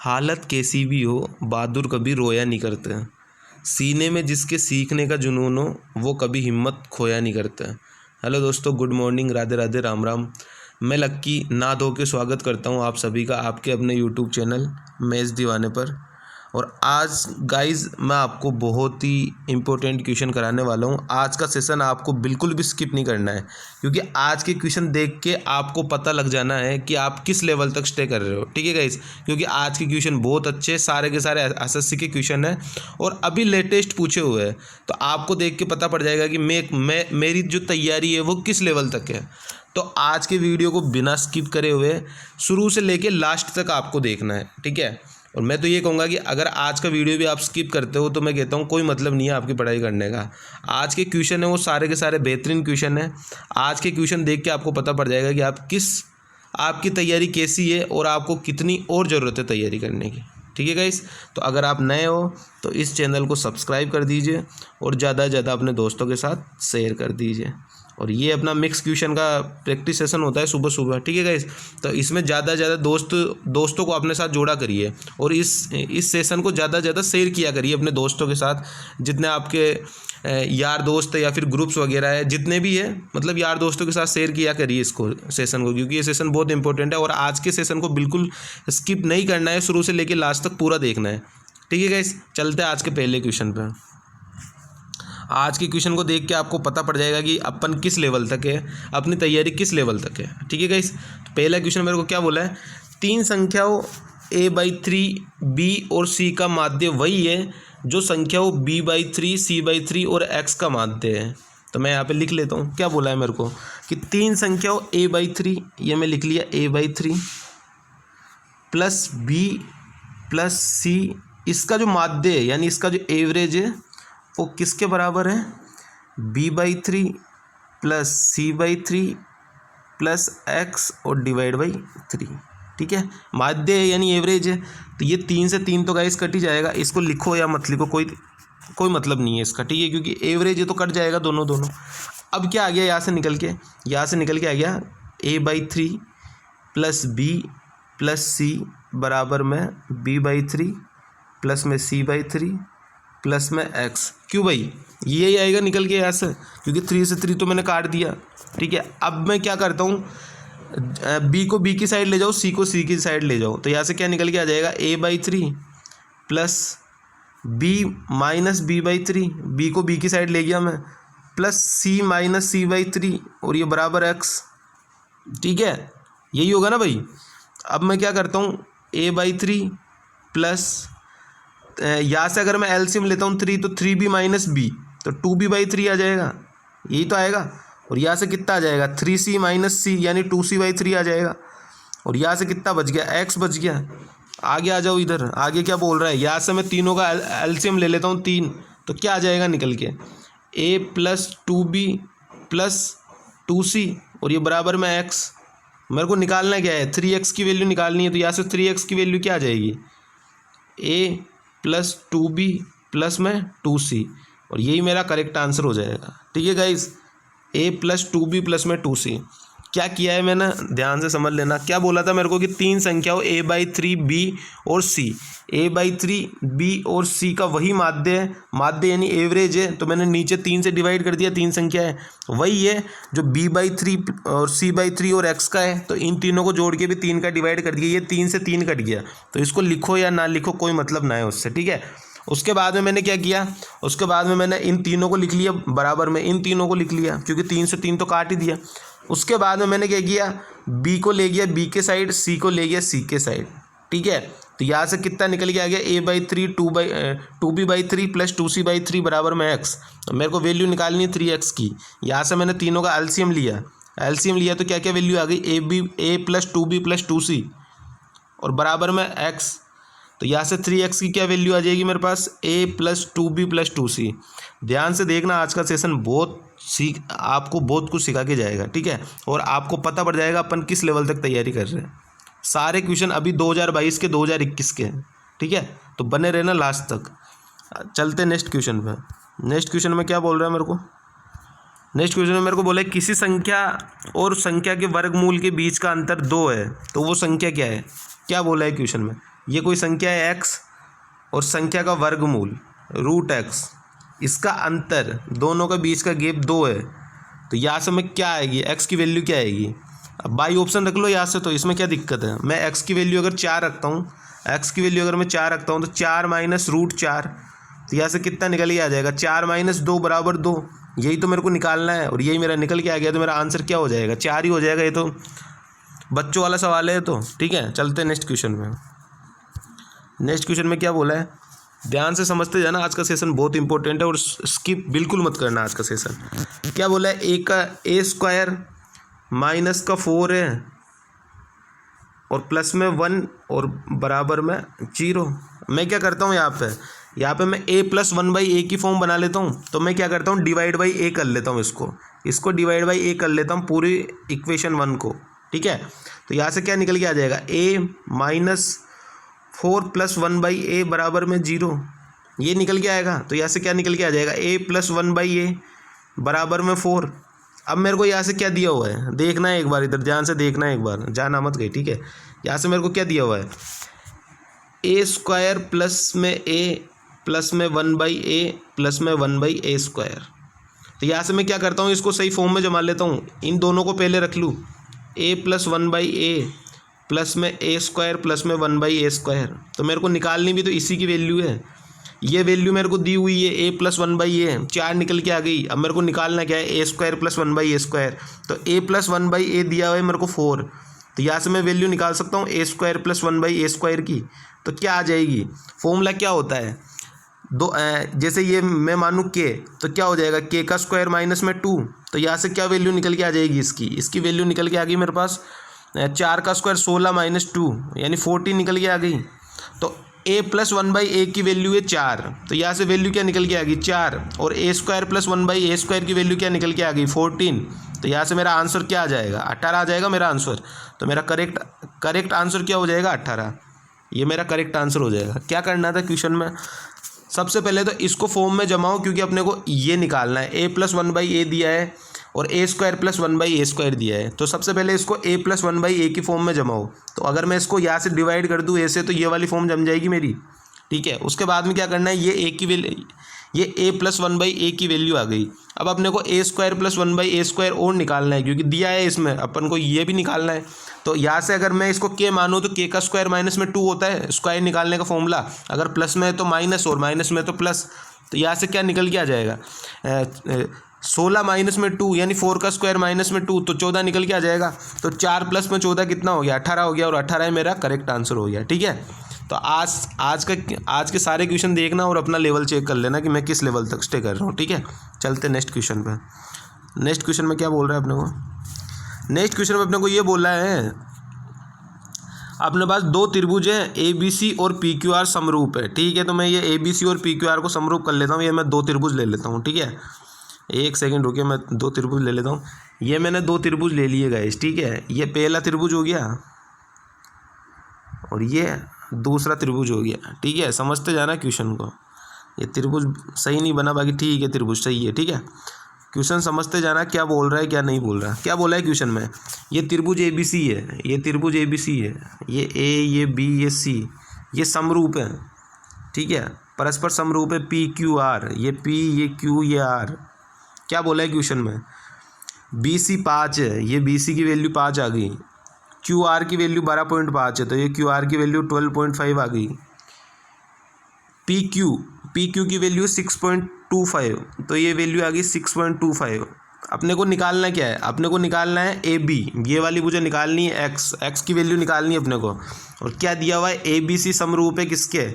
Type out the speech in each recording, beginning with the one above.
हालत कैसी भी हो बहादुर कभी रोया नहीं करते। सीने में जिसके सीखने का जुनून हो वो कभी हिम्मत खोया नहीं करता। हेलो दोस्तों, गुड मॉर्निंग, राधे राधे, राम राम। मैं लक्की ना धो के स्वागत करता हूँ आप सभी का आपके अपने यूट्यूब चैनल मैच दीवाने पर। और आज गाइज़ मैं आपको बहुत ही इम्पोर्टेंट क्वेश्चन कराने वाला हूँ। आज का सेशन आपको बिल्कुल भी स्किप नहीं करना है, क्योंकि आज के क्वेश्चन देख के आपको पता लग जाना है कि आप किस लेवल तक स्टे कर रहे हो। ठीक है गाइज़, क्योंकि आज के क्वेश्चन बहुत अच्छे, सारे के सारे एसएससी के क्वेश्चन हैं और अभी लेटेस्ट पूछे हुए हैं। तो आपको देख के पता पड़ जाएगा कि मेरी जो तैयारी है वो किस लेवल तक है। तो आज के वीडियो को बिना स्किप करे हुए शुरू से लेके लास्ट तक आपको देखना है। ठीक है, और मैं तो ये कहूँगा कि अगर आज का वीडियो भी आप स्किप करते हो तो मैं कहता हूँ कोई मतलब नहीं है आपकी पढ़ाई करने का। आज के क्वेश्चन है वो सारे के सारे बेहतरीन क्वेश्चन है। आज के क्वेश्चन देख के आपको पता पड़ जाएगा कि आपकी तैयारी कैसी है और आपको कितनी और ज़रूरत है तैयारी करने की। ठीक है गाइस, तो अगर आप नए हो तो इस चैनल को सब्सक्राइब कर दीजिए और ज़्यादा से ज़्यादा अपने दोस्तों के साथ शेयर कर दीजिए। और ये अपना मिक्स क्वेश्चन का प्रैक्टिस सेशन होता है सुबह सुबह। ठीक है गाइस, तो इसमें ज़्यादा से ज़्यादा दोस्तों को अपने साथ जोड़ा करिए और इस सेशन को ज़्यादा से ज़्यादा शेयर किया करिए अपने दोस्तों के साथ। जितने आपके यार दोस्त या फिर ग्रुप्स वगैरह है, जितने भी है, मतलब यार दोस्तों के साथ शेयर किया करिए इसको, सेशन को, क्योंकि ये सेशन बहुत इंपॉर्टेंट है और आज के सेशन को बिल्कुल स्किप नहीं करना है, शुरू से लेकर लास्ट तक पूरा देखना है। ठीक है गाइस, चलते हैं आज के पहले क्वेश्चन पर। आज के क्वेश्चन को देख के आपको पता पड़ जाएगा कि अपन किस लेवल तक है, अपनी तैयारी किस लेवल तक है। ठीक है गाइस, तो पहला क्वेश्चन मेरे को क्या बोला है, तीन संख्याओं a/3 b और c का माध्य वही है जो संख्याओं b/3 c/3 और x का माध्य है। तो मैं यहाँ पे लिख लेता हूँ, क्या बोला है मेरे को कि तीन संख्याओं a/3, ये मैं लिख लिया a/3 plus b plus c, इसका जो माध्य है यानी इसका जो एवरेज है वो किसके बराबर है, b/3 plus c/3 plus x और डिवाइड बाई 3। ठीक है, माध्य है यानी एवरेज है, तो ये 3 से 3 तो गाइस कट ही जाएगा। इसको लिखो या मत लिखो कोई मतलब नहीं है इसका। ठीक है, क्योंकि एवरेज है तो कट जाएगा दोनों। अब क्या आ गया, यहाँ से निकल के आ गया a/3 plus b plus c बराबर में b/3 प्लस में c/3 प्लस में x। क्यों भाई, यही आएगा निकल के यहाँ से, क्योंकि 3 से 3 तो मैंने काट दिया। ठीक है, अब मैं क्या करता हूँ, b को b की साइड ले जाओ, c को c की साइड ले जाओ, तो यहाँ से क्या निकल के आ जाएगा, a/3 plus b minus b/3, b को b की साइड ले गया मैं, प्लस c माइनस c/3 और ये बराबर x। ठीक है, यही होगा ना भाई। अब मैं क्या करता हूँ, a/3 प्लस यहाँ से अगर मैं एलसीएम लेता हूँ 3, तो 3b माइनस b, तो 2b/3 आ जाएगा, यही तो आएगा। और यहाँ से कितना आ जाएगा, 3c माइनस c यानी 2c/3 आ जाएगा। और यहाँ से कितना बच गया, x बच गया। आगे आ जाओ, इधर आगे क्या बोल रहा है, यहाँ से मैं तीनों का एलसीएम ले लेता हूँ 3, तो क्या आ जाएगा निकल के, a plus 2b plus 2c और ये बराबर में x। मेरे को निकालना क्या है, 3x की वैल्यू निकालनी है, तो यहाँ से 3x की वैल्यू क्या आ जाएगी, a प्लस 2b प्लस में 2c, और यही मेरा करेक्ट आंसर हो जाएगा। ठीक है guys, a plus 2b plus में 2c। क्या किया है मैंने, ध्यान से समझ लेना। क्या बोला था मेरे को कि तीन संख्याओं a/3 b और c, a/3 b और c का वही माध्य है, माध्य यानी एवरेज है, तो मैंने नीचे 3 से डिवाइड कर दिया, 3 संख्या है वही है जो b/3 और c/3 और x का है, तो इन तीनों को जोड़ के भी 3 का डिवाइड कर दिया, ये 3 से 3 कट गया, तो इसको लिखो या ना लिखो कोई मतलब ना है उससे। ठीक है, उसके बाद में मैंने क्या किया, उसके बाद में मैंने इन तीनों को लिख लिया बराबर में, इन तीनों को लिख लिया, क्योंकि 3 से 3 तो काट ही दिया। उसके बाद में मैंने क्या किया, b को ले गया b के साइड, c को ले गया c के साइड। ठीक है, तो यहाँ से कितना निकल के आ गया, a/3 2b/3 प्लस 2c/3 बराबर में x। तो मेरे को वैल्यू निकालनी है 3x की। यहाँ से मैंने तीनों का एलसीएम लिया, तो क्या क्या वैल्यू आ गई, a plus 2b plus 2c और बराबर में x। तो यहाँ से 3x की क्या वैल्यू आ जाएगी मेरे पास, a plus 2b plus 2c। ध्यान से देखना, आज का सेशन आपको बहुत कुछ सिखा के जाएगा। ठीक है, और आपको पता पड़ जाएगा अपन किस लेवल तक तैयारी कर रहे हैं। सारे क्वेश्चन अभी 2022 के 2021 के हैं। ठीक है, तो बने रहना लास्ट तक। चलते नेक्स्ट क्वेश्चन पे। नेक्स्ट क्वेश्चन में क्या बोल रहा है मेरे को, नेक्स्ट क्वेश्चन में मेरे को बोला है किसी संख्या और संख्या के वर्गमूल के बीच का अंतर 2 है, तो वो संख्या क्या है। क्या बोला है क्वेश्चन में, ये कोई संख्या है x और संख्या का वर्गमूल रूट x, इसका अंतर, दोनों के बीच का गैप 2 है। तो यहाँ से मैं क्या आएगी, x की वैल्यू क्या आएगी। अब बाई ऑप्शन रख लो यहाँ से, तो इसमें क्या दिक्कत है। मैं x की वैल्यू अगर 4 रखता हूँ, x की वैल्यू अगर मैं 4 रखता हूँ तो 4 माइनस रूट 4, तो यहाँ से कितना निकल के आ जाएगा, 4 माइनस 2 बराबर 2। यही तो मेरे को निकालना है और यही मेरा निकल के आ गया। तो मेरा आंसर क्या हो जाएगा, 4 ही हो जाएगा। ये तो बच्चों वाला सवाल है तो ठीक है। चलते हैं नेक्स्ट क्वेश्चन में। नेक्स्ट क्वेश्चन में क्या बोला है, ध्यान से समझते जाना। आज का सेशन बहुत इंपॉर्टेंट है और स्किप बिल्कुल मत करना आज का सेशन। क्या बोला है, ए का ए स्क्वायर माइनस का 4 है और प्लस में 1 और बराबर में 0। मैं क्या करता हूँ, यहाँ पे मैं a प्लस 1/a की फॉर्म बना लेता हूँ। तो मैं क्या करता हूँ, डिवाइड बाई a कर लेता हूँ, इसको डिवाइड बाई a कर लेता हूँ पूरी इक्वेशन 1 को, ठीक है। तो यहाँ से क्या निकल के आ जाएगा, a माइनस 4 प्लस 1/a बराबर में 0, ये निकल के आएगा। तो यहाँ से क्या निकल के आ जाएगा, a प्लस 1/a बराबर में 4। अब मेरे को यहाँ से क्या दिया हुआ है, देखना है एक बार, इधर ध्यान से देखना है एक बार, जाना मत गई, ठीक है। यहाँ से मेरे को क्या दिया हुआ है, ए स्क्वायर प्लस में ए प्लस में 1/a प्लस में 1/a स्क्वायर। तो यहाँ से मैं क्या करता हूँ, इसको सही फॉर्म में जमा लेता हूँ। इन दोनों को पहले रख लूँ, a प्लस 1/a प्लस में a स्क्वायर प्लस में 1/a स्क्वायर। तो मेरे को निकालनी भी तो इसी की वैल्यू है। ये वैल्यू मेरे को दी हुई है a प्लस 1/a, 4 निकल के आ गई। अब मेरे को निकालना क्या है, a square plus 1/a square. तो a प्लस 1/a दिया हुआ है मेरे को 4। तो यहाँ से मैं वैल्यू निकाल सकता हूँ a square plus 1/a square की। तो क्या आ जाएगी, फॉर्मूला क्या होता है, जैसे ये मैं मानूँ k, तो क्या हो जाएगा, k का स्क्वायर माइनस में 2। तो यहाँ से क्या वैल्यू निकल के आ जाएगी, इसकी वैल्यू निकल के आ गई मेरे पास 4 का स्क्वायर 16 माइनस 2 यानी 14 निकल के आ गई। तो a प्लस 1/a की वैल्यू है 4। तो यहाँ से वैल्यू क्या निकल के आ गई, 4। और a square plus 1/a square की वैल्यू क्या निकल के आ गई, 14। तो यहाँ से मेरा आंसर क्या आ जाएगा, 18 आ जाएगा मेरा आंसर। तो मेरा करेक्ट आंसर क्या हो जाएगा, 18। ये मेरा करेक्ट आंसर हो जाएगा। क्या करना था क्वेश्चन में, सबसे पहले तो इसको फॉर्म में जमाओ, क्योंकि अपने को ये निकालना है। a प्लस 1/a दिया है और a square plus 1/a square दिया है। तो सबसे पहले इसको a प्लस 1/a की फॉर्म में जमाओ। तो अगर मैं इसको यहाँ से डिवाइड कर दूँ a से, तो ये वाली फॉर्म जम जाएगी मेरी, ठीक है। उसके बाद में क्या करना है, ये a प्लस 1/a की वैल्यू आ गई। अब अपने को a square plus 1/a square और निकालना है, क्योंकि दिया है इसमें, अपन को ये भी निकालना है। तो यहाँ से अगर मैं इसको k मानूँ तो k का स्क्वायर माइनस में 2 होता है स्क्वायर निकालने का फॉर्मूला। अगर प्लस में है तो माइनस और माइनस में तो प्लस। तो यहाँ से क्या निकल के आ जाएगा, 16 माइनस में 2 यानी 4 का स्क्वायर माइनस में 2, तो 14 निकल के आ जाएगा। तो 4 प्लस में 14 कितना हो गया, 18 हो गया। और 18 ही मेरा करेक्ट आंसर हो गया, ठीक है। तो आज के सारे क्वेश्चन देखना और अपना लेवल चेक कर लेना कि मैं किस लेवल तक स्टे कर रहा हूँ, ठीक है। चलते नेक्स्ट क्वेश्चन पे। नेक्स्ट क्वेश्चन में क्या बोल रहा है अपने को, नेक्स्ट क्वेश्चन में अपने को ये बोला है, अपने पास 2 त्रिभुज हैं ABC और PQR समरूप है, ठीक है। तो मैं ये ABC और PQR को समरूप कर लेता हूँ। ये मैं 2 त्रिभुज ले लेता हूँ, ठीक है। एक सेकंड रुकिए, मैं 2 त्रिभुज ले लेता हूँ। ये मैंने 2 त्रिभुज ले लिए गाइस, ठीक है। ये पहला त्रिभुज हो गया और ये दूसरा त्रिभुज हो गया, ठीक है। समझते जाना क्वेश्चन को, ये त्रिभुज सही नहीं बना, बाकी ठीक है त्रिभुज सही है, ठीक है। क्वेश्चन समझते जाना क्या बोल रहा है क्या नहीं बोल रहा। क्या बोला है क्वेश्चन में, ये त्रिभुज ABC है, ये त्रिभुज ABC है, ये A ये B ये C, ये समरूप है, ठीक है। परस्पर समरूप है PQR, ये P ये Q ये R। क्या बोला है क्वेश्चन में, BC 5 है, ये BC की वैल्यू 5 आ गई। QR की वैल्यू 12.5 है, तो ये QR की वैल्यू 12.5 आ गई। PQ की वैल्यू 6.25, तो ये वैल्यू आ गई 6.25। अपने को निकालना क्या है, अपने को निकालना है AB, ये वाली मुझे निकालनी है x की वैल्यू निकालनी है अपने को। और क्या दिया हुआ है, ABC समरूप है किसके,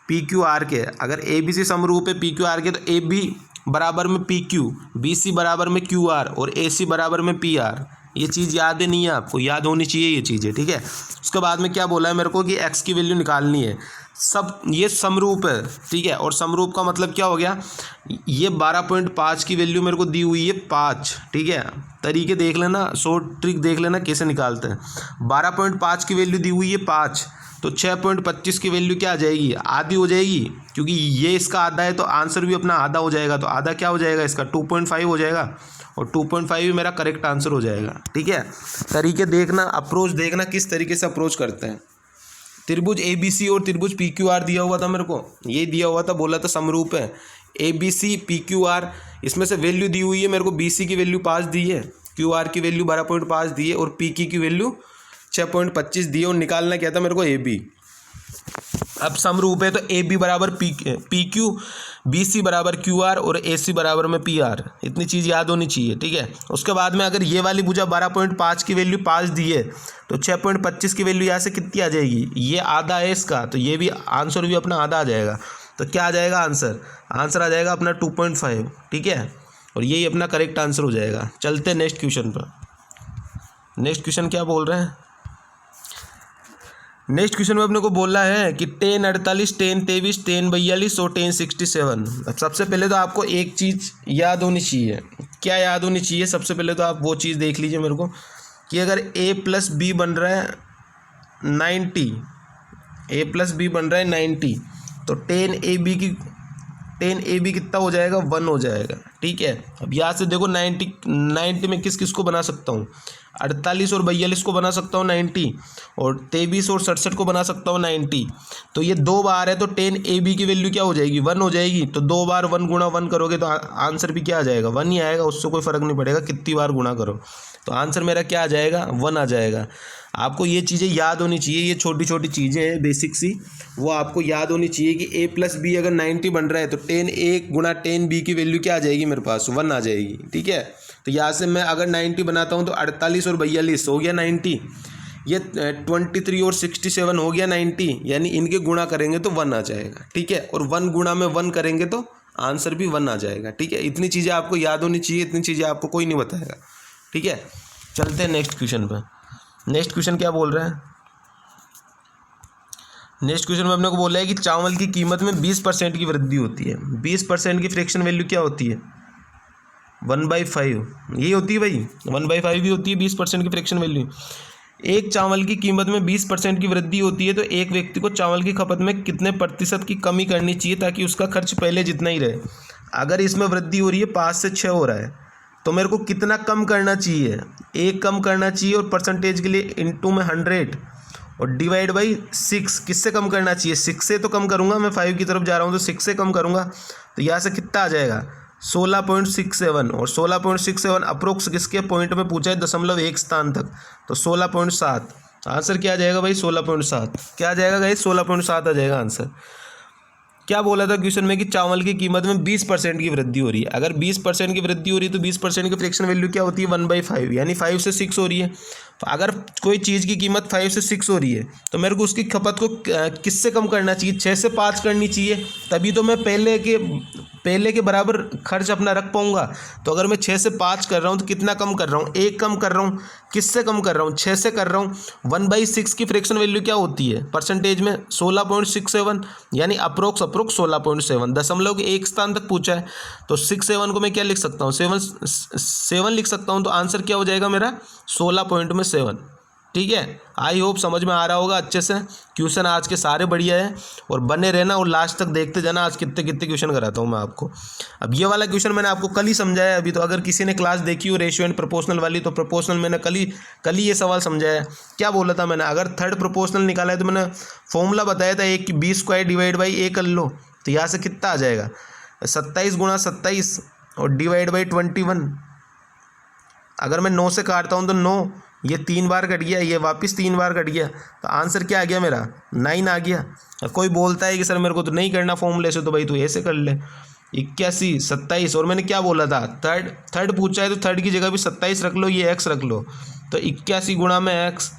PQR के। अगर ABC समरूप है PQR के, तो AB बराबर में PQ, BC बराबर में QR और AC बराबर में PR। ये चीज़ याद नहीं है आपको, याद होनी चाहिए ये चीज़ें, ठीक है। उसके बाद में क्या बोला है मेरे को कि x की वैल्यू निकालनी है। सब ये समरूप है, ठीक है। और समरूप का मतलब क्या हो गया, ये 12.5 की वैल्यू मेरे को दी हुई है 5, ठीक है। तरीके देख लेना, शॉर्ट ट्रिक देख लेना कैसे निकालते हैं। 12.5 की वैल्यू दी हुई है 5, तो 6.25 की वैल्यू क्या आ जाएगी, आधी हो जाएगी, क्योंकि ये इसका आधा है तो आंसर भी अपना आधा हो जाएगा। तो आधा क्या हो जाएगा इसका, 2.5 हो जाएगा। और 2.5 भी मेरा करेक्ट आंसर हो जाएगा, ठीक है। तरीके देखना, अप्रोच देखना किस तरीके से अप्रोच करते हैं। त्रिभुज ABC और त्रिभुज PQR दिया हुआ था मेरे को, ये दिया हुआ था, बोला था समरूप है ABC PQR। इसमें से वैल्यू दी हुई है मेरे को, BC की वैल्यू 5 दी है, QR की वैल्यू 12.5 दी है और PQ की वैल्यू 6.25 दी है और निकालना क्या था मेरे को AB। अब समरूप है तो AB बराबर PQ, BC बराबर QR और AC बराबर में PR। इतनी चीज़ याद होनी चाहिए, ठीक है। उसके बाद में अगर ये वाली भुजा 12.5 की वैल्यू 5 दी है तो 6.25 की वैल्यू यहाँ से कितनी आ जाएगी, ये आधा है इसका, तो ये भी आंसर भी अपना आधा आ जाएगा। तो क्या आ जाएगा आंसर, आंसर आ जाएगा अपना 2.5, ठीक है। और यही अपना करेक्ट आंसर हो जाएगा। चलते हैं नेक्स्ट क्वेश्चन पर। नेक्स्ट क्वेश्चन क्या बोल रहे हैं, नेक्स्ट क्वेश्चन में अपने को बोला है कि 10 48, 10 23, 10 42 और 10 67। अब सबसे पहले तो आपको एक चीज़ याद होनी चाहिए। क्या याद होनी चाहिए, सबसे पहले तो आप वो चीज़ देख लीजिए मेरे को कि अगर A + B बन रहा है 90, A + B बन रहा है 90, तो 10AB कितना हो जाएगा, 1 हो जाएगा, ठीक है। अब यहाँ से देखो 90 में किस किस को बना सकता हूँ, 48 और 42 को बना सकता हूँ 90, और 23 और 67 को बना सकता हूँ 90। तो ये 2 बार है तो 10AB की वैल्यू क्या हो जाएगी, 1 हो जाएगी। तो 2 बार 1 गुणा 1 करोगे तो आंसर भी क्या आ जाएगा, 1 ही आएगा, उससे कोई फ़र्क नहीं पड़ेगा कितनी बार गुणा करो। तो आंसर मेरा क्या आ जाएगा, 1 आ जाएगा। आपको ये चीज़ें याद होनी चाहिए, ये छोटी छोटी चीज़ें हैं बेसिक सी, वो आपको याद होनी चाहिए कि A + B अगर 90 बन रहा है तो 10A गुणा 10B की वैल्यू क्या आ जाएगी मेरे पास, 1 आ जाएगी, ठीक है। तो यहाँ से मैं अगर 90 बनाता हूँ तो 48 और 42 हो गया 90, ये 23 और 67 हो गया 90, यानी इनके गुणा करेंगे तो 1 आ जाएगा, ठीक है। और 1 गुणा में 1 करेंगे तो आंसर भी 1 आ जाएगा, ठीक है। इतनी चीज़ें आपको याद होनी चाहिए, इतनी चीज़ें आपको कोई नहीं बताएगा, ठीक है। चलते हैं नेक्स्ट क्वेश्चन पर। नेक्स्ट क्वेश्चन क्या बोल रहा है, नेक्स्ट क्वेश्चन में अपने को बोला है कि चावल की कीमत में 20% की वृद्धि होती है। 20% की फ्रैक्शन वैल्यू क्या होती है, 1/5, यही होती है भाई, 1/5 भी होती है 20% की फ्रैक्शन वैल्यू। एक चावल की कीमत में 20% की वृद्धि होती है तो एक व्यक्ति को चावल की खपत में कितने प्रतिशत की कमी करनी चाहिए ताकि उसका खर्च पहले जितना ही रहे। अगर इसमें वृद्धि हो रही है 5 से 6 हो रहा है तो मेरे को कितना कम करना चाहिए, 1 कम करना चाहिए, और परसेंटेज के लिए इंटू में 100 और डिवाइड बाई 6। किससे कम करना चाहिए, 6 से तो कम करूँगा, मैं 5 की तरफ जा रहा हूँ तो 6 से कम करूँगा। तो यहाँ से कितना आ जाएगा, 16.67, और 16.67 अप्रोक्स किसके पॉइंट में पूछा है, 0.1 स्थान तक, तो 16.7। आंसर क्या आ जाएगा भाई, 16.7। क्या आ जाएगा भाई, 16.7 आ जाएगा आंसर। क्या बोला था क्वेश्चन में कि चावल की कीमत में 20% की वृद्धि हो रही है। अगर 20% की वृद्धि हो रही है तो 20% की फ्रैक्शन वैल्यू क्या होती है, 1/5, यानी 5 से 6 हो रही है। तो अगर कोई चीज़ की कीमत 5 से 6 हो रही है तो मेरे को उसकी खपत को किससे कम करना चाहिए, 6 से 5 करनी चाहिए, तभी तो मैं पहले के बराबर खर्च अपना रख पाऊंगा। तो अगर मैं 6 से 5 कर रहा हूँ तो कितना कम कर रहा हूँ, 1 कम कर रहा हूँ। किससे कम कर रहा हूँ, 6 से कर रहा हूँ। 1/6 की फ्रैक्शन वैल्यू क्या होती है परसेंटेज में, 16.67, यानी अप्रोक्स 16.7, 0.1 स्थान तक पूछा है। तो 6-7 को मैं क्या लिख सकता हूँ, 7 लिख सकता हूँ। तो आंसर क्या हो जाएगा मेरा, 16.7, ठीक है। आई होप समझ में आ रहा होगा अच्छे से। क्वेश्चन आज के सारे बढ़िया है और बने रहना और लास्ट तक देखते जाना, आज कितने कितने क्वेश्चन कराता हूँ मैं आपको। अब ये वाला क्वेश्चन मैंने आपको कल ही समझाया अभी, तो अगर किसी ने क्लास देखी हो रेशियो एंड प्रोपोर्शनल वाली, तो प्रोपोर्शनल मैंने कल ही ये सवाल समझाया। क्या बोला था मैंने, अगर थर्ड प्रोपोर्शनल निकाला है तो मैंने फॉर्मूला बताया था एक कि B² डिवाइड बाई A कर लो। तो यहाँ से कितना आ जाएगा, 27 गुणा 27 और डिवाइड बाई 21। अगर मैं 9 से काटता हूँ तो 9, ये 3 बार कट गया, ये वापस 3 बार कट गया, तो आंसर क्या आ गया मेरा, 9 आ गया। अब कोई बोलता है कि सर मेरे को तो नहीं करना फॉर्मूले से, तो भाई तू ऐसे कर ले, 81 27। और मैंने क्या बोला था, थर्ड पूछा है तो थर्ड की जगह भी 27 रख लो, ये x रख लो। तो 81 गुणा में x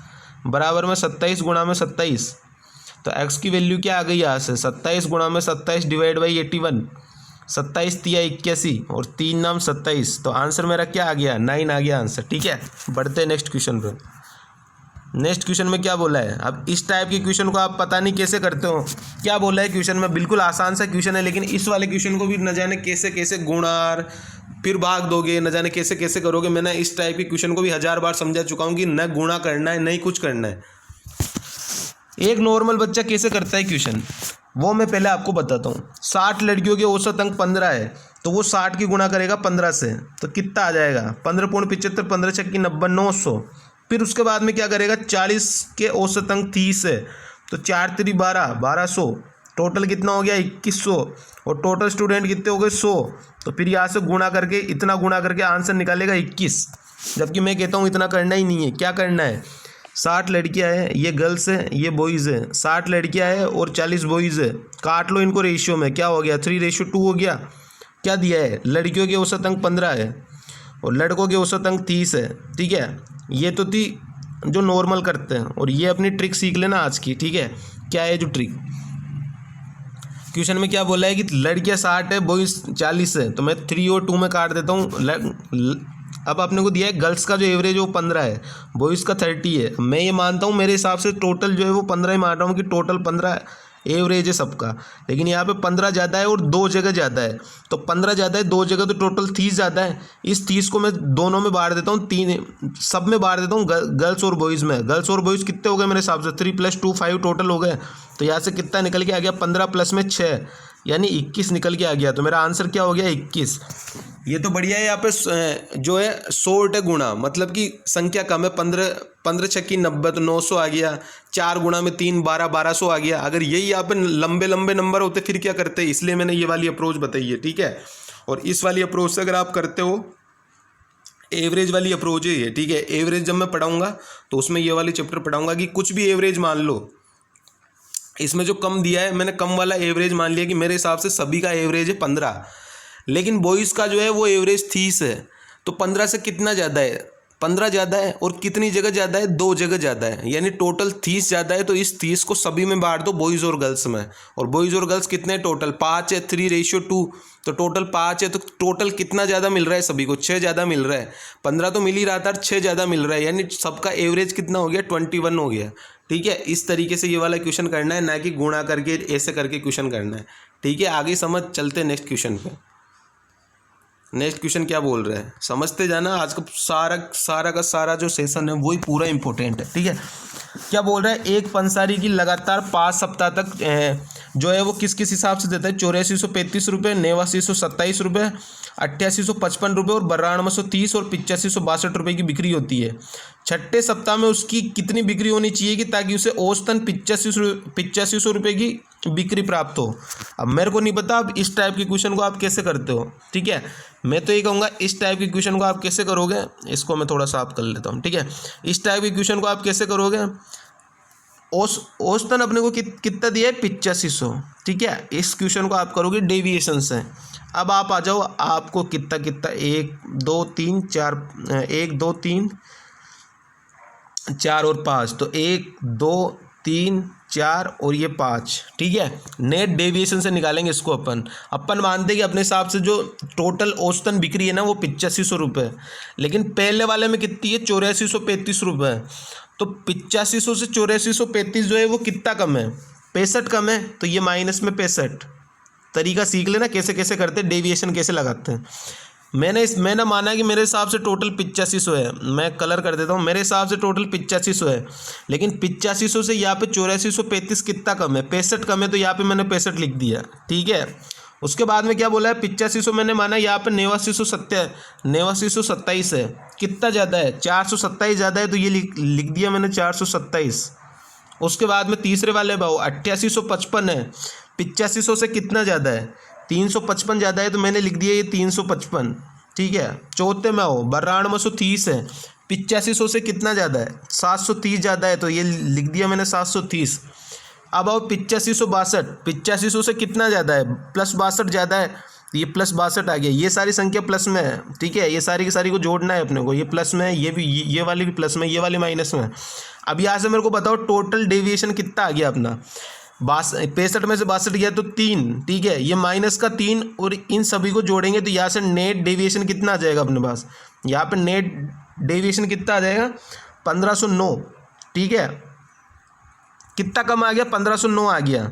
बराबर में 27 गुणा में 27। तो x की वैल्यू क्या आ गई यहाँ से, 27 गुणा में 27 डिवाइड बाई 81। 27 तिया 81 और 3 नाम 27। तो आंसर मेरा क्या आ गया, 9 आ गया आंसर, ठीक है। बढ़ते हैं नेक्स्ट क्वेश्चन पर। नेक्स्ट क्वेश्चन में क्या बोला है, अब इस टाइप के क्वेश्चन को आप पता नहीं कैसे करते हो। क्या बोला है क्वेश्चन में, बिल्कुल आसान सा क्वेश्चन है, लेकिन इस वाले क्वेश्चन को भी न जाने कैसे कैसे गुणार फिर भाग दोगे, न जाने कैसे कैसे करोगे। मैंने इस टाइप के क्वेश्चन को भी 1000 बार समझा चुका हूँ कि न गुणा करना है, नहीं कुछ करना है। एक नॉर्मल बच्चा कैसे करता है क्वेश्चन, वो मैं पहले आपको बताता हूँ। 60 लड़कियों के औसत अंक 15 है, तो वो 60 की गुणा करेगा 15 से, तो कितना आ जाएगा, 15.75, 15 × 90, 900। फिर उसके बाद में क्या करेगा, 40 के औसत अंक 30 है, तो 4 3 12, 1200, टोटल कितना हो गया 2100, और टोटल स्टूडेंट कितने हो गए 100। तो फिर यहाँ से गुणा करके, इतना गुणा करके आंसर निकालेगा 21। जबकि मैं कहता हूँ इतना करना ही नहीं है। क्या करना है, 60 लड़कियां हैं, ये गर्ल्स है, ये बॉयज़ है, 60 लड़कियां हैं और 40 बॉयज़ है। काट लो इनको रेशियो में, क्या हो गया 3:2 हो गया। क्या दिया है, लड़कियों के औसत अंक 15 है और लड़कों के औसत अंक 30 है। ठीक है, ये तो थी जो नॉर्मल करते हैं, और ये अपनी ट्रिक सीख लेना आज की। ठीक है, क्या है जो ट्रिक, क्वेश्चन में क्या बोला है कि लड़कियां 60 है, बॉयज़ 40 है, तो मैं 3 और 2 में काट देता हूँ। अब आपने को दिया है गर्ल्स का जो एवरेज है वो 15 है, बॉयज़ का 30 है। मैं ये मानता हूँ, मेरे हिसाब से टोटल जो है वो 15 ही मान रहा हूँ कि टोटल 15 एवरेज है सबका। लेकिन यहाँ पे 15 ज़्यादा है और 2 जगह ज़्यादा है, तो 15 ज़्यादा है 2 जगह, तो टोटल 30 ज़्यादा है। इस 30 को मैं दोनों में बांट देता हूँ, 3 सब में बांट देता हूँ, गर्ल्स और बॉयज़ में। गर्ल्स और बॉयज़ कितने हो गए मेरे हिसाब से 3 + 2 5 टोटल हो गए। तो यहाँ से कितना निकल के आ गया, 15 प्लस में 6 यानी 21 निकल के आ गया। तो मेरा आंसर क्या हो गया 21। ये तो बढ़िया है। यहाँ पे जो है शॉर्ट है गुणा, मतलब कि संख्या कम है। 15 छक्की 90, तो 900 आ गया। 4 गुणा में 3 12, 1200 आ गया। अगर यही यहाँ पे लंबे लंबे नंबर होते फिर क्या करते, इसलिए मैंने ये वाली अप्रोच बताई है। ठीक है, और इस वाली अप्रोच से अगर आप करते हो, एवरेज वाली अप्रोच है ये। ठीक है, एवरेज जब मैं पढ़ाऊंगा तो उसमें ये वाली चैप्टर पढ़ाऊंगा कि कुछ भी एवरेज मान लो। इसमें जो कम दिया है, मैंने कम वाला एवरेज मान लिया कि मेरे हिसाब से सभी का एवरेज है 15, लेकिन बॉयज़ का जो है वो एवरेज 30 है। तो 15 से कितना ज़्यादा है, 15 ज़्यादा है, और कितनी जगह ज़्यादा है, 2 जगह ज़्यादा है, यानी टोटल 30 ज़्यादा है। तो इस 30 को सभी में बांट दो, बॉयज़ और गर्ल्स में। और बॉयज़ और गर्ल्स कितने टोटल 5 है, 3:2, तो टोटल 5 है। तो टोटल कितना ज़्यादा मिल रहा है सभी को, 6 ज़्यादा मिल रहा है। 15 तो मिल ही रहा था, 6 ज़्यादा मिल रहा है, यानी सबका एवरेज कितना हो गया 21 हो गया। ठीक है, इस तरीके से ये वाला क्वेश्चन करना है, ना कि गुणा करके ऐसे करके क्वेश्चन करना है। ठीक है, आगे समझ चलते नेक्स्ट क्वेश्चन पे। नेक्स्ट क्वेश्चन क्या बोल रहे हैं समझते जाना। आज का सारा का सारा जो सेशन है वही पूरा इंपॉर्टेंट है। ठीक है, क्या बोल रहा है, एक पंसारी की लगातार 5 सप्ताह तक जो है वो किस किस हिसाब से देता है, 8435 रुपये, 8927 रुपये, 8855 रुपये और 9230 और 8562 रुपये की बिक्री होती है। छठे सप्ताह में उसकी कितनी बिक्री होनी चाहिए कि ताकि उसे औसतन 8500 रुपये की बिक्री प्राप्त हो। अब मेरे को नहीं पता अब इस टाइप के क्वेश्चन को आप कैसे करते हो। ठीक है, मैं तो ये कहूँगा इस टाइप के क्वेश्चन को आप कैसे करोगे, इसको मैं थोड़ा साफ कर लेता हूँ। ठीक है, इस टाइप के क्वेश्चन को आप कैसे करोगे, औसतन अपने को कितना दिया है 8500। ठीक है, इस क्वेश्चन को आप करोगे डेविएशन से। अब आप आ जाओ, आपको कितना 1 2 3 4, 1 2 3 4 और 5, तो 1 2 3 4 और ये 5। ठीक है, नेट डेविएशन से निकालेंगे इसको। अपन मानते हैं कि अपने हिसाब से जो टोटल औसतन बिक्री है ना वो 8500 रुपये, लेकिन पहले वाले में कितनी है 8435 रुपये। तो 8500 से 8435 जो है वो कितना कम है, 65 कम है। तो ये माइनस में 65। तरीका सीख लेना कैसे कैसे करते हैं, डेविएशन कैसे लगाते हैं। मैंने माना कि मेरे हिसाब से टोटल 8500 है। मैं कलर कर देता हूँ, मेरे हिसाब से टोटल 8500 है, लेकिन 8500 से यहाँ पे 8435 कितना कम है, 65 कम है, तो यहाँ पे मैंने 65 लिख दिया। ठीक है, उसके बाद में क्या बोला है 8500 मैंने माना, यहाँ पे 8927 है, कितना ज़्यादा है 427 ज़्यादा है, तो ये लिख दिया मैंने 427। उसके बाद में तीसरे वाले भाव 8855 है, 8500 से कितना ज़्यादा है 355 ज़्यादा है, तो मैंने लिख दिया ये 355। ठीक है, चौथे में आओ 9230 है, 8500 से कितना ज़्यादा है 730 ज़्यादा है, तो ये लिख दिया मैंने 730। अब आओ 8562 से कितना ज़्यादा है +62 ज़्यादा है, तो ये +62 आ गया। ये सारी संख्या प्लस में है। ठीक है, ये सारी की सारी को जोड़ना है अपने को, ये प्लस में है, ये भी, ये वाली भी प्लस में, ये वाली माइनस में। अब यहाँ से मेरे को बताओ टोटल डेविएशन कितना आ गया अपना, 65 में से 62 गया तो 3। ठीक है, ये माइनस का 3 और इन सभी को जोड़ेंगे तो यहाँ से नेट डेविएशन कितना आ जाएगा अपने पास, यहाँ पे नेट डेविएशन कितना आ जाएगा 1509। ठीक है, कितना कम आ गया 1509 आ गया।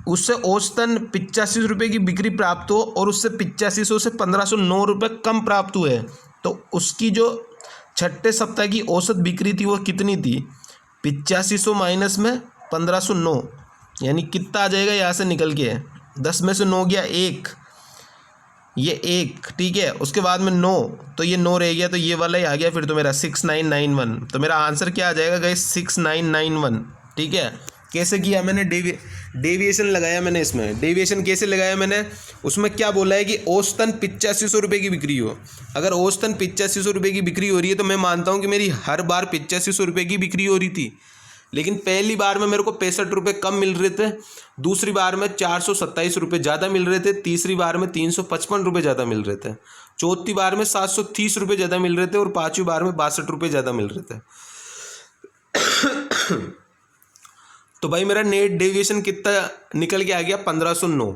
उससे औसतन 85 रुपये की बिक्री प्राप्त हो और उससे 8500 से 1509 रुपये कम प्राप्त हुए, तो उसकी जो छठे सप्ताह की औसत बिक्री थी वो कितनी थी 8500 माइनस में 1509, यानी कितना आ जाएगा यहाँ से निकल के 10 में से 9 गया 1, ये 1। ठीक है, उसके बाद में 9, तो ये 9 रह गया, तो ये वाला ही आ गया फिर तो मेरा 6991। तो मेरा आंसर क्या आ जाएगा गाइस 6991। ठीक है, कैसे किया मैंने, डेविएशन लगाया मैंने। इसमें डेविएशन कैसे लगाया मैंने, उसमें क्या बोला है कि औसतन 8500 रुपये की बिक्री हो। अगर औसतन 8500 रुपये की बिक्री हो रही है तो मैं मानता हूँ कि मेरी हर बार 8500 रुपये की बिक्री हो रही थी। लेकिन पहली बार में मेरे को 65 रुपये कम मिल रहे थे, दूसरी बार में 427 रुपये ज़्यादा मिल रहे थे, तीसरी बार में 355 रुपये ज़्यादा मिल रहे थे, चौथी बार में 730 रुपये ज़्यादा मिल रहे थे और पाँचवीं बार में 62 रुपये ज़्यादा मिल रहे थे। तो भाई मेरा नेट डेविएशन कितना निकल के आ गया, 1509।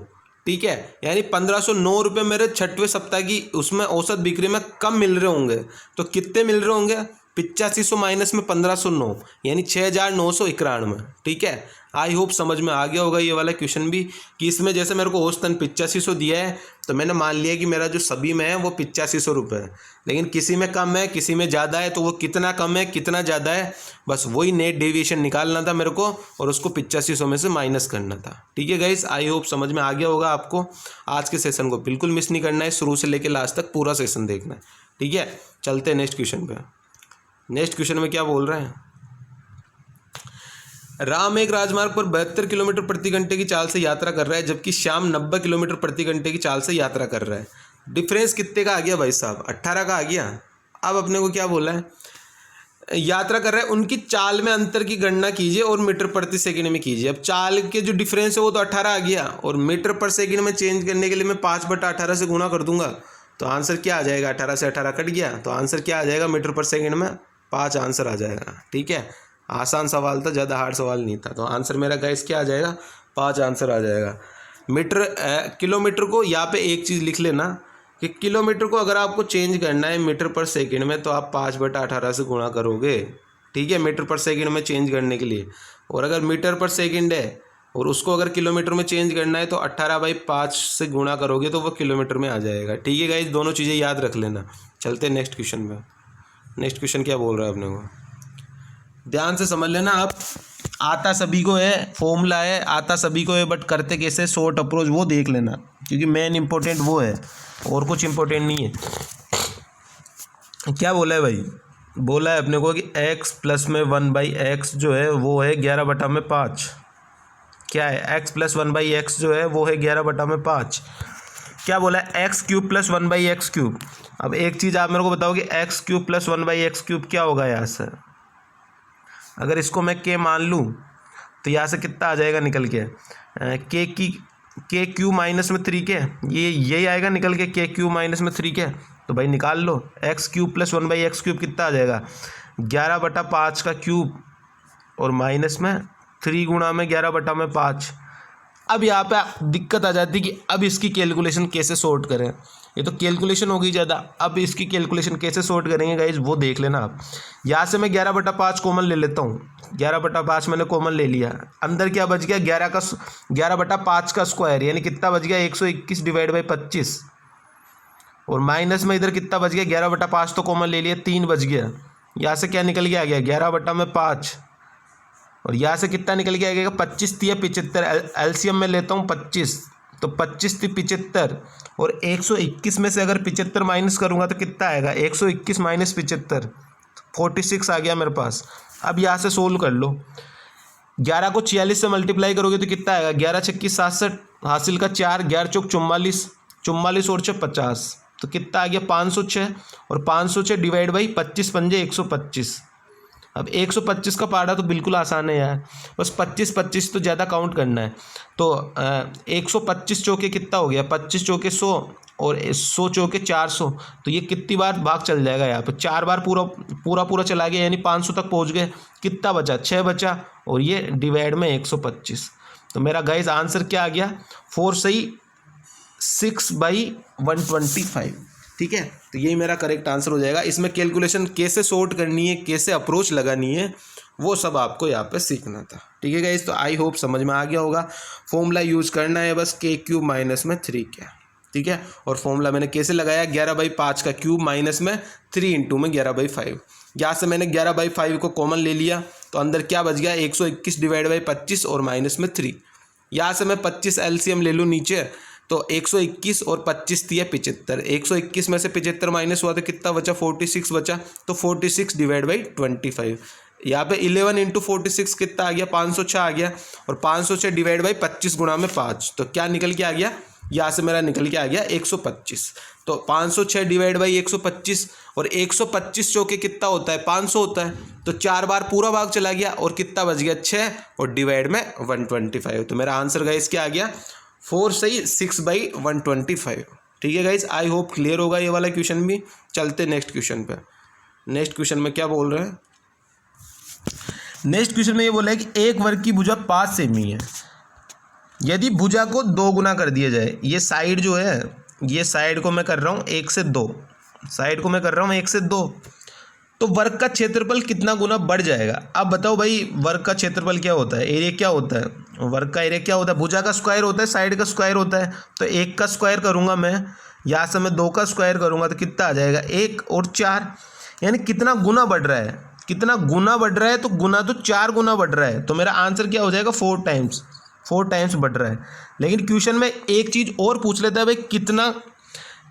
ठीक है, यानी 1509 रुपये मेरे छठवें सप्ताह की उसमें औसत बिक्री में कम मिल रहे होंगे। तो कितने मिल रहे होंगे, 8500 माइनस में 1509 यानी 6991। ठीक है, आई होप समझ में आ गया होगा ये वाला क्वेश्चन भी, कि इसमें जैसे मेरे को औसतन 8500 दिया है तो मैंने मान लिया कि मेरा जो सभी में है वो 8500 रुपये है, लेकिन किसी में कम है किसी में ज़्यादा है, तो वो कितना कम है कितना ज़्यादा है बस वही नेट डेविएशन निकालना था मेरे को और उसको 8500 में से माइनस करना था। ठीक है गाइस, आई होप समझ में आ गया होगा आपको। आज के सेशन को बिल्कुल मिस नहीं करना है, शुरू से लेकर लास्ट तक पूरा सेशन देखना है। ठीक है, चलते हैं नेक्स्ट क्वेश्चन पे। नेक्स्ट क्वेश्चन में क्या बोल रहे हैं, राम एक राजमार्ग पर 72 किलोमीटर प्रति घंटे की चाल से यात्रा कर रहा है जबकि श्याम 90 किलोमीटर प्रति घंटे की चाल से यात्रा कर रहा है। डिफरेंस कितने का आ गया भाई साहब, 18 का आ गया। अब अपने को क्या बोला है, यात्रा कर रहा है, उनकी चाल में अंतर की गणना कीजिए और मीटर प्रति सेकंड में कीजिए। अब चाल के जो डिफरेंस है वो तो 18 आ गया और मीटर पर सेकंड में चेंज करने के लिए मैं 5/18 से गुना कर दूंगा तो आंसर क्या आ जाएगा, 18 से 18 कट गया तो आंसर क्या आ जाएगा, मीटर पर सेकंड में 5 आंसर आ जाएगा। ठीक है, आसान सवाल था, ज़्यादा हार्ड सवाल नहीं था। तो आंसर मेरा गाइस क्या आ जाएगा, 5 आंसर आ जाएगा। किलोमीटर को यहाँ पे एक चीज़ लिख लेना कि किलोमीटर को अगर आपको चेंज करना है मीटर पर सेकंड में तो आप 5/18 से गुणा करोगे। ठीक है, मीटर पर सेकंड में चेंज करने के लिए। और अगर मीटर पर सेकंड है और उसको अगर किलोमीटर में चेंज करना है तो 18/5 से गुणा करोगे तो वो किलोमीटर में आ जाएगा। ठीक है गाइस, दोनों चीज़ें याद रख लेना। चलते हैं नेक्स्ट क्वेश्चन में। नेक्स्ट क्वेश्चन क्या बोल रहा है अपने को, ध्यान से समझ लेना आप। आता सभी को है, फॉर्मूला है, आता सभी को है, बट करते कैसे, शॉर्ट अप्रोच वो देख लेना, क्योंकि मेन इंपॉर्टेंट वो है और कुछ इंपॉर्टेंट नहीं है। क्या बोला है भाई, बोला है अपने को कि x प्लस में 1/x जो है वो है 11/5। क्या है, x प्लस 1/x जो है वो है 11/5। क्या बोला है, x³ प्लस 1/x³। अब एक चीज़ आप मेरे को बताओ कि x³ प्लस 1/x³ क्या होगा यहाँ से। अगर इसको मैं k मान लूँ तो यहाँ से कितना आ जाएगा निकल के, k³ माइनस में 3k, ये यही आएगा निकल के, k³ माइनस में 3k। तो भाई निकाल लो, x³ प्लस 1/x³ कितना आ जाएगा, 11/5 का क्यूब और माइनस में 3 गुणा में 11/5। अब यहाँ पे दिक्कत आ जाती है कि अब इसकी कैलकुलेशन कैसे सॉर्ट करें। ये तो कैलकुलेशन होगी ज़्यादा, अब इसकी कैलकुलेशन कैसे सॉर्ट करेंगे गाइज वो देख लेना आप। यहाँ से मैं 11/5 कॉमन ले लेता हूँ, 11/5 मैंने कॉमन ले लिया, अंदर क्या बच गया, 11/5 का स्क्वायर यानी कितना बच गया, 121/25। और माइनस में इधर कितना बच गया, 11/5 तो कॉमन ले लिया, 3 बच गया। यहाँ से क्या निकल के आ गया, 11/5 और यहाँ से कितना निकल के आ गया, 25 3 75। एलसीएम में लेता हूँ 25, तो 25 3 75 और 121 में से अगर 75 माइनस करूँगा तो कितना आएगा, 121 माइनस 75 46 आ गया मेरे पास। अब यहाँ से सोल्व कर लो, 11 को 46 से मल्टीप्लाई करोगे तो कितना आएगा, 11 छक्की 67 हासिल का 4, 11 चौक 44, 44 और 6 50, तो कितना आ गया 506 और 506 डिवाइड बाई 25 पंजे 125। अब 125 का पार्ट तो बिल्कुल आसान है यार, बस 25 तो ज़्यादा काउंट करना है। तो 125 चौके कितना हो गया, 25 चौके 100 और 100 चौके 400, तो ये कितनी बार भाग चल जाएगा यहाँ पे, 4 बार पूरा चला गया यानी 500 तक पहुँच गए। कितना बचा, 6 बचा और ये डिवाइड में 125। तो मेरा गाइस आंसर क्या आ गया, 4 सही 6/125। ठीक है, तो यही मेरा करेक्ट आंसर हो जाएगा। इसमें कैलकुलेशन कैसे सॉर्ट करनी है, कैसे अप्रोच लगानी है, वो सब आपको यहाँ पे सीखना था। ठीक है गाइस, तो आई होप समझ में आ गया होगा। फॉर्मूला यूज़ करना है बस, k³ माइनस में 3k। ठीक है, और फॉर्मूला मैंने कैसे लगाया, 11/5 का क्यूब माइनस में 3 इंटू में 11/5। यहाँ से मैंने 11/5 को कॉमन ले लिया तो अंदर क्या बच गया, 121 डिवाइड बाई 25 और माइनस में 3। यहाँ से मैं 25 एलसीएम ले लूँ नीचे, तो 121 और 25 दिया 75, 121 में से 75 माइनस हुआ तो कितना बचा, 46 बचा, तो 46 डिवाइड बाई 25। यहाँ पे 11 इंटू 46 कितना आ गया, 506 आ गया, और 506 डिवाइड बाई 25 गुणा में 5, तो क्या निकल के आ गया, यहाँ से मेरा निकल के आ गया 125। तो 506 डिवाइड बाई 125, और 125 चौके कितना होता है, 500 होता है, तो 4 बार पूरा भाग चला गया, और कितना बच गया 6, और डिवाइड में 125। तो मेरा आंसर गाइस क्या आ गया, 4 सही 6/125। ठीक है गाइस, आई होप क्लियर होगा ये वाला क्वेश्चन भी। चलते नेक्स्ट क्वेश्चन पे। नेक्स्ट क्वेश्चन में क्या बोल रहे हैं, नेक्स्ट क्वेश्चन में ये बोला है कि एक वर्ग की भुजा 5 सेमी है, यदि भुजा को 2 गुना कर दिया जाए, ये साइड जो है, ये साइड को मैं कर रहा हूँ 1 से 2, साइड को मैं कर रहा हूँ 1 से 2, तो वर्ग का क्षेत्रफल कितना गुना बढ़ जाएगा। अब बताओ भाई, वर्ग का क्षेत्रफल क्या होता है, एरिया क्या होता है, वर्ग का एरिया क्या होता है, भुजा का स्क्वायर होता है, साइड का स्क्वायर होता है। तो 1 का स्क्वायर करूँगा मैं, यहाँ से मैं 2 का स्क्वायर करूँगा, तो कितना आ जाएगा 1 और 4, यानी कितना गुना बढ़ रहा है, कितना गुना बढ़ रहा है, तो गुना तो 4 गुना बढ़ रहा है, तो मेरा आंसर क्या हो जाएगा 4 टाइम्स बढ़ रहा है। लेकिन क्वेश्चन में एक चीज़ और पूछ लेता है भाई,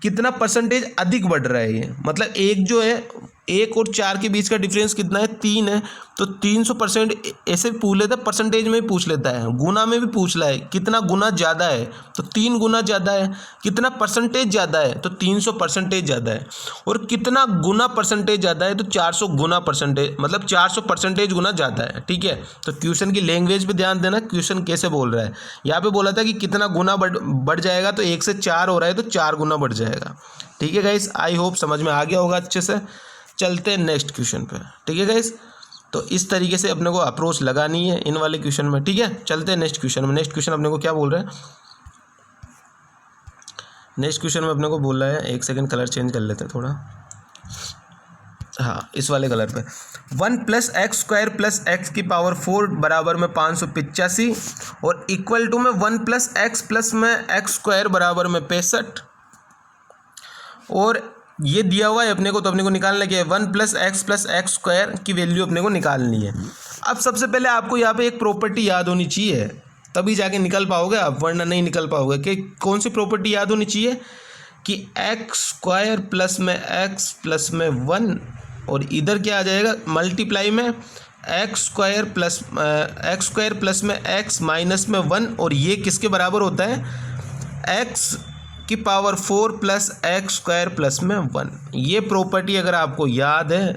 कितना परसेंटेज अधिक बढ़ रहा है ये, मतलब एक जो है 1 और 4 के बीच का डिफरेंस कितना है, 3 है, तो 300% ऐसे पूछ लेता है, परसेंटेज में भी पूछ लेता है, गुना में भी पूछ रहा है, कितना गुना ज़्यादा है, तो 3 गुना ज़्यादा है, कितना परसेंटेज ज़्यादा है, तो 300% ज़्यादा है, और कितना गुना परसेंटेज ज़्यादा है, तो 400 गुना परसेंटेज, मतलब 400% गुना ज़्यादा है। ठीक है, तो क्वेश्चन की लैंग्वेज पे ध्यान देना, क्वेश्चन कैसे बोल रहा है। यहाँ पे बोला था कि कितना गुना बढ़ जाएगा, तो 1 से 4 हो रहा है, तो 4 गुना बढ़ जाएगा। ठीक है गाइस, आई होप समझ में आ गया होगा अच्छे से। चलते हैं नेक्स्ट क्वेश्चन पे। ठीक है गाइस, तो इस तरीके से अपने को अप्रोच लगानी है इन वाले क्वेश्चन में। ठीक है, चलते हैं नेक्स्ट क्वेश्चन में। नेक्स्ट क्वेश्चन अपने को क्या बोल रहे हैं, नेक्स्ट क्वेश्चन में अपने को बोल रहा है, एक सेकंड कलर चेंज कर लेते हैं थोड़ा, हाँ इस वाले कलर पे, 1 + x² + x⁴ बराबर में 585, और इक्वल टू में 1 + x में x² बराबर में 65, और ये दिया हुआ है अपने को, तो अपने को निकालना क्या है, 1 + x + x² की वैल्यू अपने को निकालनी है। अब सबसे पहले आपको यहाँ पे एक प्रॉपर्टी याद होनी चाहिए, तभी जाके निकल पाओगे आप, वरना नहीं निकल पाओगे। कि कौन सी प्रॉपर्टी याद होनी चाहिए, कि x² + में x + में 1, और इधर क्या आ जाएगा, मल्टीप्लाई में x² + में x - में 1, और ये किसके बराबर होता है, x⁴ + x² + में 1। ये प्रॉपर्टी अगर आपको याद है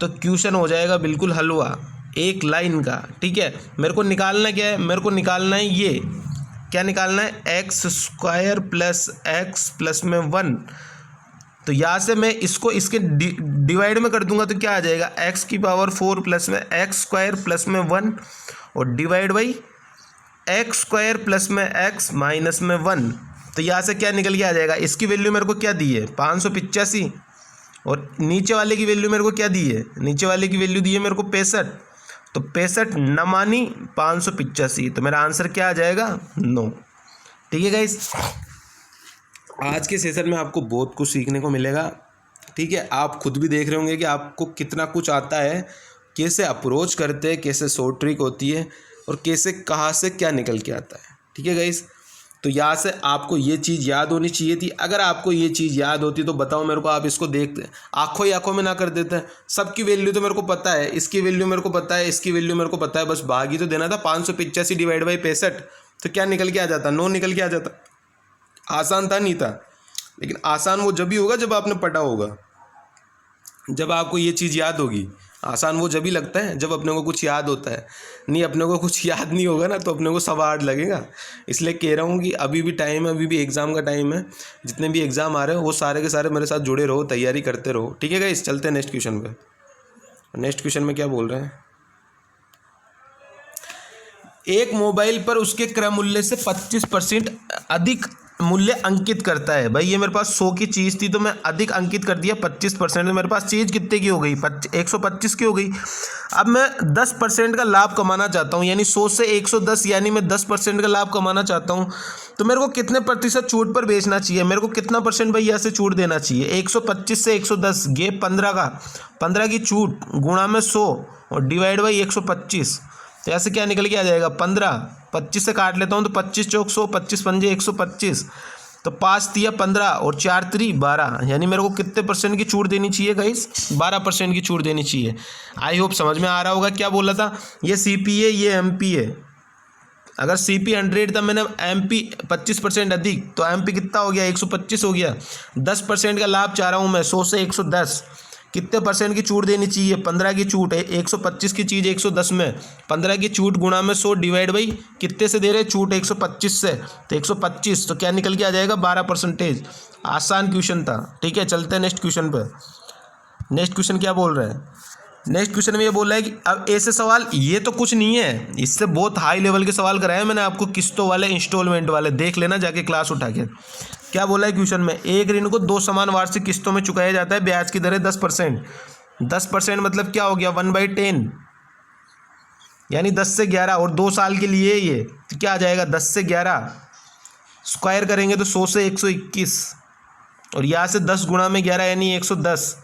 तो क्वेश्चन हो जाएगा बिल्कुल हलवा, एक लाइन का। ठीक है, मेरे को निकालना क्या है, मेरे को निकालना है ये, क्या निकालना है, x² + x + में 1। तो यहाँ से मैं इसको इसके डिवाइड में कर दूंगा, तो क्या आ जाएगा, x⁴ + में x² + में 1, और डिवाइड बाई x² + में x - में 1। तो यहाँ से क्या निकल के आ जाएगा, इसकी वैल्यू मेरे को क्या दी है 585, और नीचे वाले की वैल्यू मेरे को क्या दी है, नीचे वाले की वैल्यू दी है मेरे को 65, तो 65 न मानी 585, तो मेरा आंसर क्या आ जाएगा 9। ठीक है गाइस, आज के सेशन में आपको बहुत कुछ सीखने को मिलेगा। ठीक है, आप खुद भी देख रहे होंगे कि आपको कितना कुछ आता है, कैसे अप्रोच करते हैं, कैसे शॉर्ट ट्रिक होती है, और कैसे कहाँ से क्या निकल के आता है। ठीक है गाइस, तो यहाँ से आपको ये चीज़ याद होनी चाहिए थी। अगर आपको ये चीज़ याद होती तो बताओ मेरे को, आप इसको देखते आंखों ही आंखों में ना कर देते हैं। सबकी वैल्यू तो मेरे को पता है, इसकी वैल्यू मेरे को पता है, इसकी वैल्यू मेरे को पता है, बस भाग ही तो देना था। 585 डिवाइड बाई 65, तो क्या निकल के आ जाता, 9 निकल के आ जाता। आसान था नहीं था, लेकिन आसान वो जब भी होगा जब आपने पढ़ा होगा, जब आपको ये चीज़ याद होगी। आसान वो जब ही लगता है जब अपने को कुछ याद होता है। नहीं, अपने को कुछ याद नहीं होगा ना, तो अपने को सब हार्ड लगेगा। इसलिए कह रहा हूँ कि अभी भी टाइम है, अभी भी एग्ज़ाम का टाइम है। जितने भी एग्ज़ाम आ रहे हो वो सारे के सारे मेरे साथ जुड़े रहो, तैयारी करते रहो। ठीक है गाइस, चलते हैं नेक्स्ट क्वेश्चन पे। नेक्स्ट क्वेश्चन में क्या बोल रहे हैं, एक मोबाइल पर उसके क्रय मूल्य से 25% अधिक मूल्य अंकित करता है। भाई ये मेरे पास 100 की चीज़ थी, तो मैं अधिक अंकित कर दिया 25%, तो मेरे पास चीज़ कितने की हो गई, 125 की हो गई। अब मैं 10% का लाभ कमाना चाहता हूँ, यानी 100 से 110, यानी मैं 10% का लाभ कमाना चाहता हूँ। तो मेरे को कितने प्रतिशत छूट पर बेचना चाहिए, मेरे को कितना परसेंट भाई यहाँ से छूट देना चाहिए। 125 से 110 ये 15 का, 15 की छूट गुणा में 100 और डिवाइड बाई 125। तो ऐसे क्या निकल के आ जाएगा 15, 25 से काट लेता हूँ तो 25 चौक 100, 25 पंजे 125, तो 5 तिया 15 और 4 3 12, यानी मेरे को कितने परसेंट की छूट देनी चाहिए गाइस? 12% की छूट देनी चाहिए। आई होप समझ में आ रहा होगा क्या बोला था। ये CP है, ये MP है। अगर CP 100 था, मैंने MP 25% अधिक, तो MP कितना हो गया? 125 हो गया। 10% का लाभ चाह रहा हूँ मैं, 100 से 110। कितने परसेंट की छूट देनी चाहिए? 15 की छूट है। 125 की चीज़ 110 में 15 की छूट गुणा में 100 डिवाइड बाई कितने से दे रहे छूट? 125 से। तो 125 तो क्या निकल के आ जाएगा? 12%। आसान क्वेश्चन था। ठीक है, चलते हैं नेक्स्ट क्वेश्चन पर। नेक्स्ट क्वेश्चन क्या बोल रहा है? नेक्स्ट क्वेश्चन में ये बोल रहा है कि अब ऐसे सवाल, ये तो कुछ नहीं है, इससे बहुत हाई लेवल के सवाल कराए मैंने आपको, किस्तों वाले, इंस्टॉलमेंट वाले। देख लेना जाके क्लास उठा के। क्या बोला है क्वेश्चन में? एक ऋण को 2 समान वार्षिक किस्तों में चुकाया जाता है। ब्याज की दर है 10%। 10% मतलब क्या हो गया? 1/10, यानी 10 से 11, और 2 साल के लिए ये, तो क्या आ जाएगा? 10 से 11 स्क्वायर करेंगे तो 100 से 121, और यहाँ से 10 गुणा में 11 यानी 110।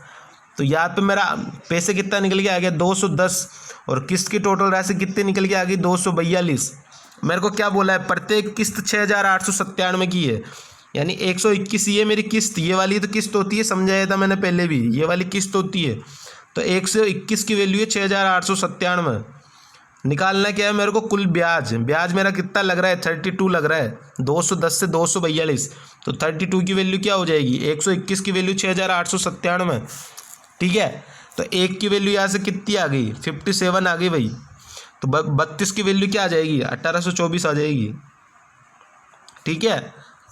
तो यहाँ पे मेरा पैसे कितना निकल के आ गया? 210। और किस्त की टोटल राशि कितनी निकल के आ गई? 242। मेरे को क्या बोला है? प्रत्येक किस्त 6897 की है, यानी 121 ये मेरी किस्त, ये वाली तो किस्त होती है, समझाया था मैंने पहले भी, ये वाली किस्त होती है। तो 121 की वैल्यू है 6897। निकालना क्या है मेरे को? कुल ब्याज। ब्याज मेरा कितना लग रहा है? 32 लग रहा है। 210 से 242, तो 32 की वैल्यू क्या हो जाएगी? 121 की वैल्यू 6897। ठीक है, तो 1 की वैल्यू यहाँ से कितनी आ गई? 57 आ गई भाई। तो 32 की वैल्यू क्या आ जाएगी? 1824 आ जाएगी। ठीक है,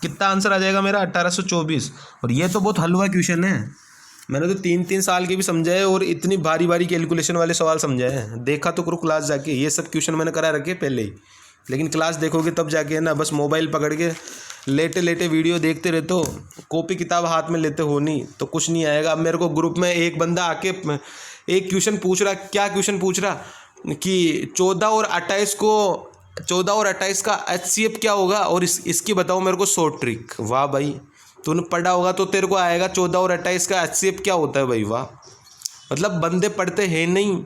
कितना आंसर आ जाएगा मेरा? 1824। और ये तो बहुत हलवा क्वेश्चन है। मैंने तो 3-3 साल के भी समझाए, और इतनी भारी भारी कैलकुलेशन वाले सवाल समझाए हैं। देखा तो करो क्लास जाके, ये सब क्वेश्चन मैंने करा रखे पहले ही, लेकिन क्लास देखोगे तब जाके है ना। बस मोबाइल पकड़ के लेटे लेटे वीडियो देखते रहते हो, कॉपी किताब हाथ में लेते हो नहीं, तो कुछ नहीं आएगा। अब मेरे को ग्रुप में एक बंदा आके एक क्वेश्चन पूछ रहा, क्या क्वेश्चन पूछ रहा कि 14 और 28 का HCF क्या होगा, और इसकी बताओ मेरे को शॉर्ट ट्रिक। वाह भाई, तूने पढ़ा होगा तो तेरे को आएगा 14 और 28 का HCF क्या होता है भाई। वाह, मतलब बंदे पढ़ते हैं नहीं,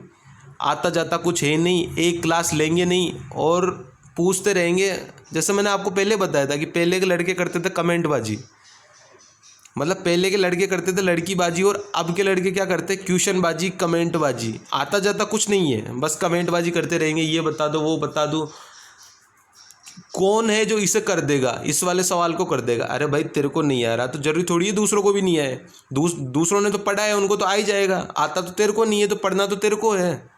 आता जाता कुछ है नहीं, एक क्लास लेंगे नहीं और पूछते रहेंगे। जैसे मैंने आपको पहले बताया था कि पहले के लड़के करते थे कमेंट बाजी, मतलब पहले के लड़के करते थे लड़की बाजी, और अब के लड़के क्या करते हैं? क्वेश्चन बाजी, कमेंट बाजी। आता जाता कुछ नहीं है, बस कमेंट बाजी करते रहेंगे, ये बता दो वो बता दो। कौन है जो इसे कर देगा, इस वाले सवाल को कर देगा? अरे भाई तेरे को नहीं आ रहा तो जरूरी थोड़ी है दूसरों को भी नहीं आए। दूसरों ने तो पढ़ा है, उनको तो आ ही जाएगा। आता तो तेरे को नहीं है, तो पढ़ना तो तेरे को है।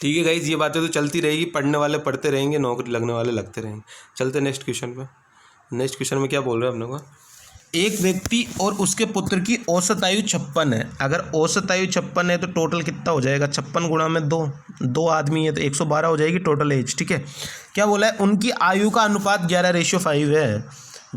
ठीक है गाइज, ये बातें तो चलती रहेगी, पढ़ने वाले पढ़ते रहेंगे, नौकरी लगने वाले लगते रहेंगे। चलते नेक्स्ट क्वेश्चन पे। नेक्स्ट क्वेश्चन में क्या बोल रहे हैं अपने को? एक व्यक्ति और उसके पुत्र की औसत आयु 56 है। अगर औसत आयु 56 है तो टोटल कितना हो जाएगा? 56 गुणा में 2 आदमी है तो 112 हो जाएगी टोटल एज। ठीक है, क्या बोला है? उनकी आयु का अनुपात 11:5 है।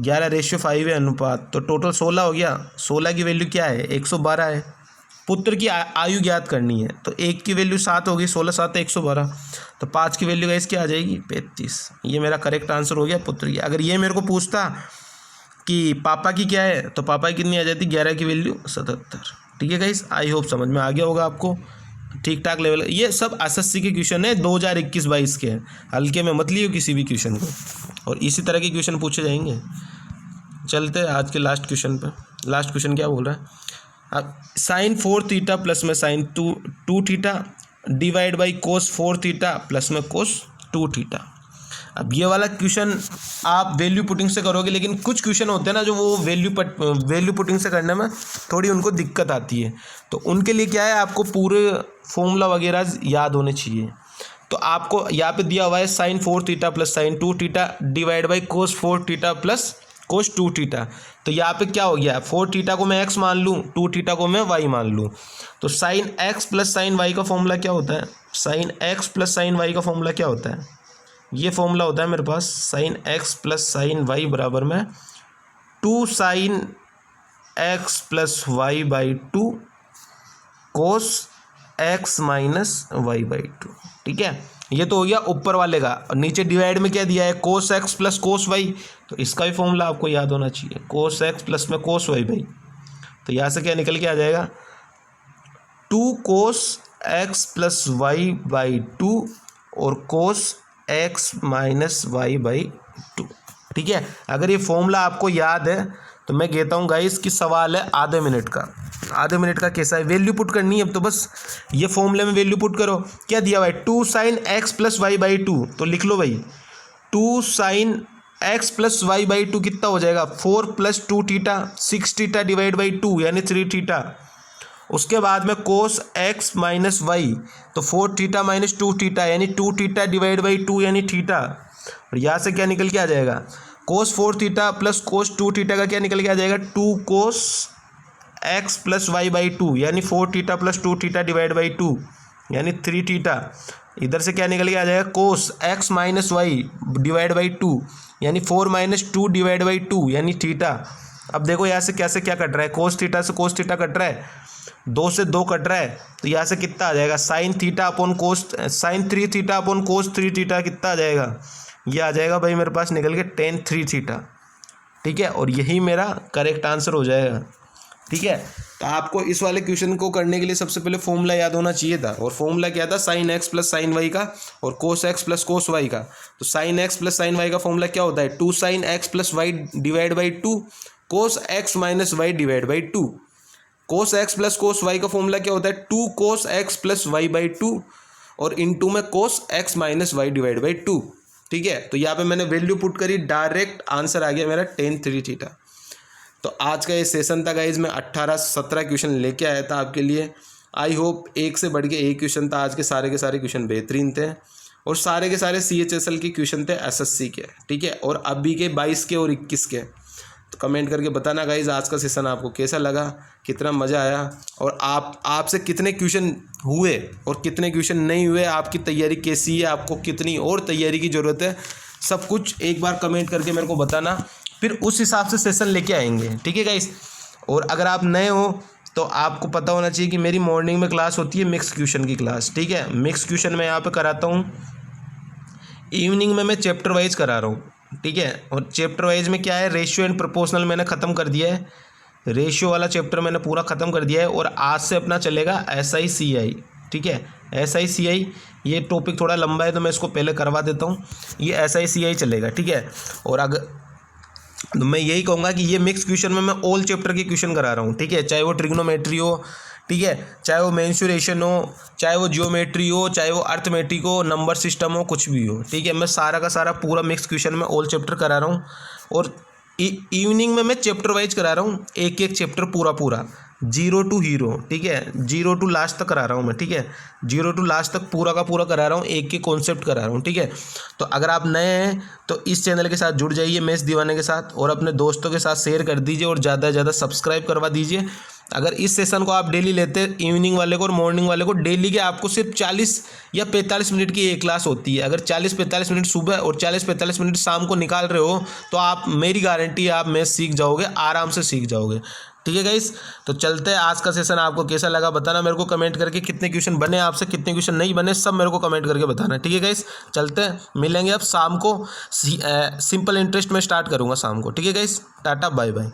11:5 है अनुपात, तो टोटल 16 हो गया। 16 की वैल्यू क्या है? 112 है। पुत्र की आयु ज्ञात करनी है, तो 1 की वैल्यू 7 होगी, 16 7 112। तो 5 की वैल्यू गाइस क्या आ जाएगी? 35। ये मेरा करेक्ट आंसर हो गया पुत्र की। अगर ये मेरे को पूछता कि पापा की क्या है, तो पापा की कितनी आ जाती? 11 की वैल्यू 77। ठीक है गाइस, आई होप समझ में आ गया होगा आपको। ठीक ठाक लेवल। ये सब SSC के क्वेश्चन है, 2021-22 के हैं। हल्के में मत लियो किसी भी क्वेश्चन को, और इसी तरह के क्वेश्चन पूछे जाएंगे। चलते हैं आज के लास्ट क्वेश्चन पर। लास्ट क्वेश्चन क्या बोल रहा है? अब sin 4 थीटा प्लस में sin 2 theta divide by cos 4 theta plus में cos 2 थीटा। अब ये वाला क्वेश्चन आप वैल्यू पुटिंग से करोगे, लेकिन कुछ क्वेश्चन होते हैं ना जो वो वैल्यू पुटिंग से करने में थोड़ी उनको दिक्कत आती है, तो उनके लिए क्या है, आपको पूरे फॉर्मूला वगैरह याद होने चाहिए। तो आपको यहाँ पे दिया हुआ है sin 4 theta plus sin 2 theta divide by cos 4 theta plus cos 2 theta. तो यहाँ पे क्या हो गया? 4 थीटा को मैं x मान लूँ, 2 थीटा को मैं y मान लूँ। तो sin x plus sin y का फॉर्मूला क्या होता है? sin x plus sin y का फॉर्मूला क्या होता है? ये फॉर्मूला होता है मेरे पास, sin x plus sin y बराबर में 2 sin x plus y by 2 cos x minus y by 2। ठीक है, ये तो हो गया ऊपर वाले का। और नीचे डिवाइड में क्या दिया है? cos x plus cos y। तो इसका भी फॉर्मूला आपको याद होना चाहिए, cos x प्लस में cos y भाई। तो यहाँ से क्या निकल के आ जाएगा? 2 cos x plus y by 2 और cos x minus y by ठीक है। अगर ये फॉर्मूला आपको याद है तो मैं कहता हूँ गाइस कि सवाल है आधे मिनट का। आधे मिनट का कैसा है, वैल्यू पुट करनी है। अब तो बस ये फॉर्मूले में वैल्यू पुट करो। क्या दिया भाई, 2 sin x plus y by 2, तो लिख लो भाई 2 sin x plus y by 2 कितना हो जाएगा, 4 plus 2 theta, 6 theta divide by 2 यानी 3 थीटा। उसके बाद में कोस x माइनस वाई, तो 4 थीटा माइनस 2 थीटा यानी 2 थीटा डिवाइड बाई 2 यानी थीटा। और यहाँ से क्या निकल के आ जाएगा, कोस 4 थीटा प्लस कोस 2 थीटा का क्या निकल के आ जाएगा, 2 कोस x प्लस वाई बाई 2 यानी 4 theta plus 2 theta divide by 2 यानी 3 थीटा। इधर से क्या निकल के आ जाएगा, cos x minus y divide by 2 यानी 4 माइनस 2 डिवाइड बाई 2 यानी थीटा। अब देखो यहाँ से कैसे क्या कट रहा है, कोस थीटा से कोस थीटा कट रहा है, 2 से 2 कट रहा है, तो यहाँ से कितना आ जाएगा, sine theta upon cos, sine 3 theta upon cos 3 theta कितना आ जाएगा, ये आ जाएगा भाई मेरे पास निकल के tan 3 थीटा। ठीक है, और यही मेरा करेक्ट आंसर हो जाएगा। ठीक है, तो आपको इस वाले क्वेश्चन को करने के लिए सबसे पहले फॉर्मूला याद होना चाहिए था, और फॉर्मूला क्या था, sine x plus sine y का और cos x plus cos y का। तो sine x plus sine y का फॉर्मूला क्या होता है, 2 sine x plus y divide by 2 cos x minus y divide by 2। Cos x plus cos y का formula क्या होता है, 2 cos x plus y by 2 और इनटू में cos x minus y divide by 2। ठीक है, तो यहाँ पे मैंने वैल्यू पुट करी, डायरेक्ट आंसर आ गया मेरा tan 3 थीटा। तो आज का ये सेशन था गाइज, मैं 18-17 क्वेश्चन लेके आया था आपके लिए। आई होप एक से बढ़ के एक क्वेश्चन था, आज के सारे क्वेश्चन बेहतरीन थे और सारे के सारे CHSL के क्वेश्चन थे SSC के। ठीक है, और अभी के 22 के और 21 के। तो कमेंट करके बताना गाइज आज का सेशन आपको कैसा लगा, कितना मज़ा आया और आपसे कितने क्वेश्चन हुए और कितने क्वेश्चन नहीं हुए, आपकी तैयारी कैसी है, आपको कितनी और तैयारी की ज़रूरत है, सब कुछ एक बार कमेंट करके मेरे को बताना, फिर उस हिसाब से सेशन लेके आएंगे। ठीक है गाइज, और अगर आप नए हो तो आपको पता होना चाहिए कि मेरी मॉर्निंग में क्लास होती है मिक्स क्वेश्चन की क्लास। ठीक है, मिक्स क्वेश्चन मैं यहाँ पे कराता हूँ, इवनिंग में मैं चैप्टर वाइज करा रहा हूँ। ठीक है, और चैप्टर वाइज में क्या है, रेशियो एंड प्रोपोर्शनल मैंने ख़त्म कर दिया है, रेशियो वाला चैप्टर मैंने पूरा ख़त्म कर दिया है। और आज से अपना चलेगा SI/CI। ठीक है, SI/CI ये टॉपिक थोड़ा लंबा है तो मैं इसको पहले करवा देता हूँ, ये SI/CI चलेगा। ठीक है, और अगर तो मैं यही कहूँगा कि ये मिक्स क्वेश्चन में मैं ऑल चैप्टर के क्वेश्चन करा रहा हूँ। ठीक है, चाहे वो ट्रिग्नोमेट्री हो, ठीक है, चाहे वो मेंसुरेशन हो, चाहे वो जियोमेट्री हो, चाहे वो अर्थमेटिक हो, नंबर सिस्टम हो, कुछ भी हो। ठीक है, मैं सारा का सारा पूरा मिक्स क्वेश्चन में ऑल चैप्टर करा रहा हूँ। और इवनिंग में मैं चैप्टर वाइज करा रहा हूँ, एक एक चैप्टर पूरा 0 to हीरो। ठीक है, 0 to लास्ट तक करा रहा हूँ मैं। ठीक है, 0 to लास्ट तक पूरा का पूरा करा रहा हूँ, एक एक कॉन्सेप्ट करा रहा हूँ। ठीक है, तो अगर आप नए हैं तो इस चैनल के साथ जुड़ जाइए मैथ्स दीवाने के साथ, और अपने दोस्तों के साथ शेयर कर दीजिए और ज़्यादा से ज़्यादा सब्सक्राइब करवा दीजिए। अगर इस सेशन को आप डेली लेते हैं, इवनिंग वाले को और मॉर्निंग वाले को, डेली के आपको सिर्फ 40 या 45 मिनट की एक क्लास होती है। अगर 40-45 मिनट सुबह और 40-45 मिनट शाम को निकाल रहे हो तो आप, मेरी गारंटी है आप मैथ्स सीख जाओगे, आराम से सीख जाओगे। ठीक है गाइस, तो चलते हैं। आज का सेशन आपको कैसा लगा बताना मेरे को कमेंट करके, कितने क्वेश्चन बने आपसे, कितने क्वेश्चन नहीं बने, सब मेरे को कमेंट करके बताना। ठीक है गाइस, चलते हैं, मिलेंगे अब शाम को। सिंपल इंटरेस्ट में स्टार्ट करूँगा शाम को। ठीक है गाइस, टाटा बाय बाय।